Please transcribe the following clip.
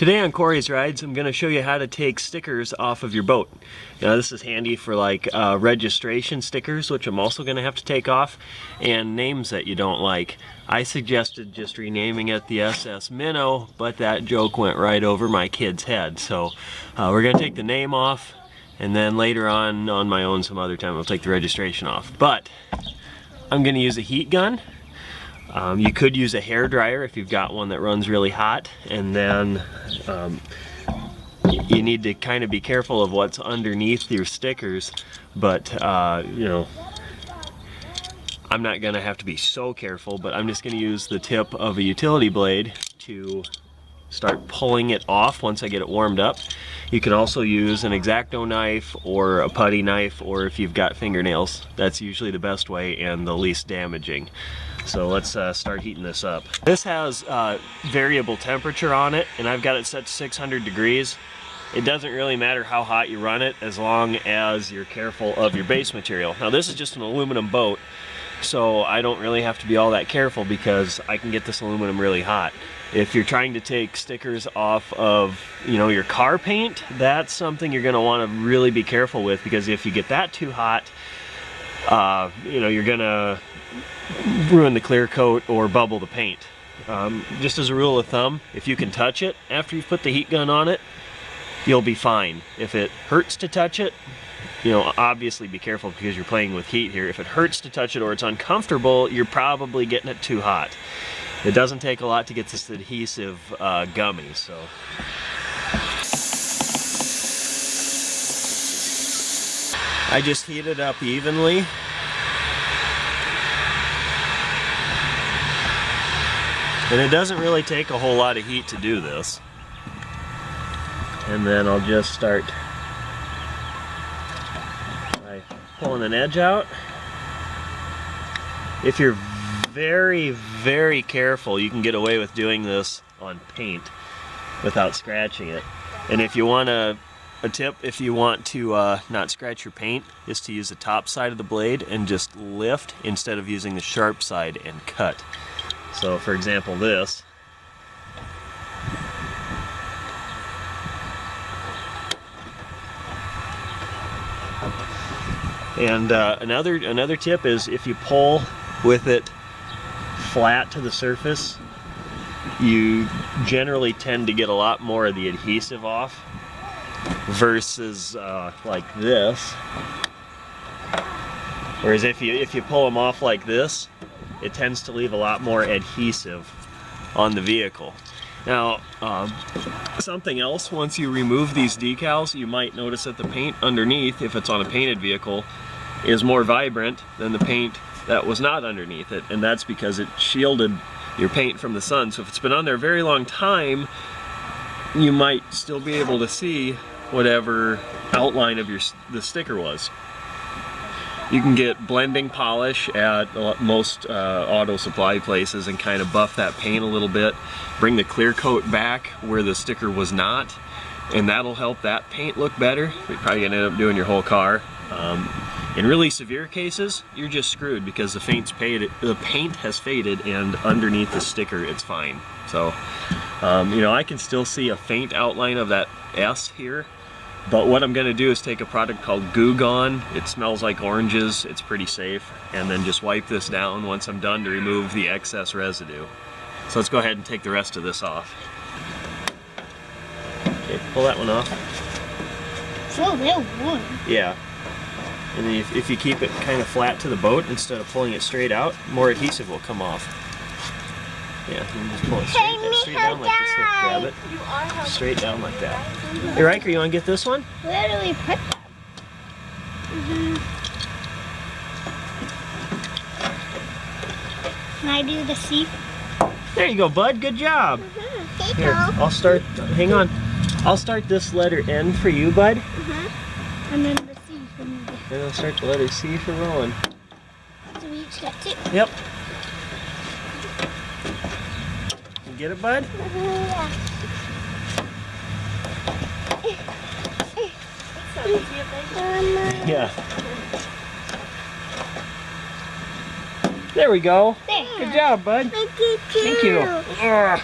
Today on Kory's Rides, I'm going to show you how to take stickers off of your boat. Now this is handy for like registration stickers, which I'm also going to have to take off, and names that you don't like. I suggested just renaming it the SS Minnow, but that joke went right over my kid's head. So we're going to take the name off, and then later on my own some other time, we'll take the registration off. But I'm going to use a heat gun. You could use a hair dryer if you've got one that runs really hot, and then you need to kind of be careful of what's underneath your stickers, but you know, I'm not going to have to be so careful, but I'm just going to use the tip of a utility blade to start pulling it off once I get it warmed up. You can also use an X-Acto knife or a putty knife, or if you've got fingernails, that's usually the best way and the least damaging. So let's start heating this up. This has variable temperature on it, and I've got it set to 600 degrees. It doesn't really matter how hot you run it as long as you're careful of your base material. Now this is just an aluminum boat, so I don't really have to be all that careful because I can get this aluminum really hot. If you're trying to take stickers off of, you know, your car paint, that's something you're going to want to really be careful with, because if you get that too hot, you know, you're going to ruin the clear coat or bubble the paint. Just as a rule of thumb, if you can touch it after you've put the heat gun on it, you'll be fine. If it hurts to touch it, you know, obviously be careful because you're playing with heat here. If it hurts to touch it or it's uncomfortable, you're probably getting it too hot. It doesn't take a lot to get this adhesive gummy, so. I just heat it up evenly. And it doesn't really take a whole lot of heat to do this. And then I'll just start by pulling an edge out. If you're very, very careful, you can get away with doing this on paint without scratching it. And if you want a tip, if you want to not scratch your paint, is to use the top side of the blade and just lift instead of using the sharp side and cut. So for example, this. And another tip is if you pull with it flat to the surface, you generally tend to get a lot more of the adhesive off versus like this. Whereas if you pull them off like this, it tends to leave a lot more adhesive on the vehicle. Now, something else, once you remove these decals, you might notice that the paint underneath, if it's on a painted vehicle, is more vibrant than the paint that was not underneath it, and that's because it shielded your paint from the sun. So if it's been on there a very long time, you might still be able to see whatever outline of the sticker was. You can get blending polish at most auto supply places and kind of buff that paint a little bit, bring the clear coat back where the sticker was not, and that'll help that paint look better. You're probably gonna end up doing your whole car. In really severe cases, you're just screwed because the paint has faded, and underneath the sticker it's fine. So, you know, I can still see a faint outline of that S here. But what I'm going to do is take a product called Goo Gone. It smells like oranges, it's pretty safe, and then just wipe this down once I'm done to remove the excess residue. So let's go ahead and take the rest of this off. Okay, pull that one off. So they're warm. Yeah. And then if you keep it kind of flat to the boat instead of pulling it straight out, more adhesive will come off. Yeah, and just pull it straight down like this. Here, grab it. Straight down like that. Hey Riker, you want to get this one? Where do we put them? Can I do the C? There you go, bud. Good job. Here, I'll start. Hang on. I'll start this letter N for you, bud. And then the C for me. And I'll start the letter C for Rowan. So we each got two. Yep. You get it, bud? Yeah. There we go. There. Good job, bud. Thank you. Thank you. Ugh.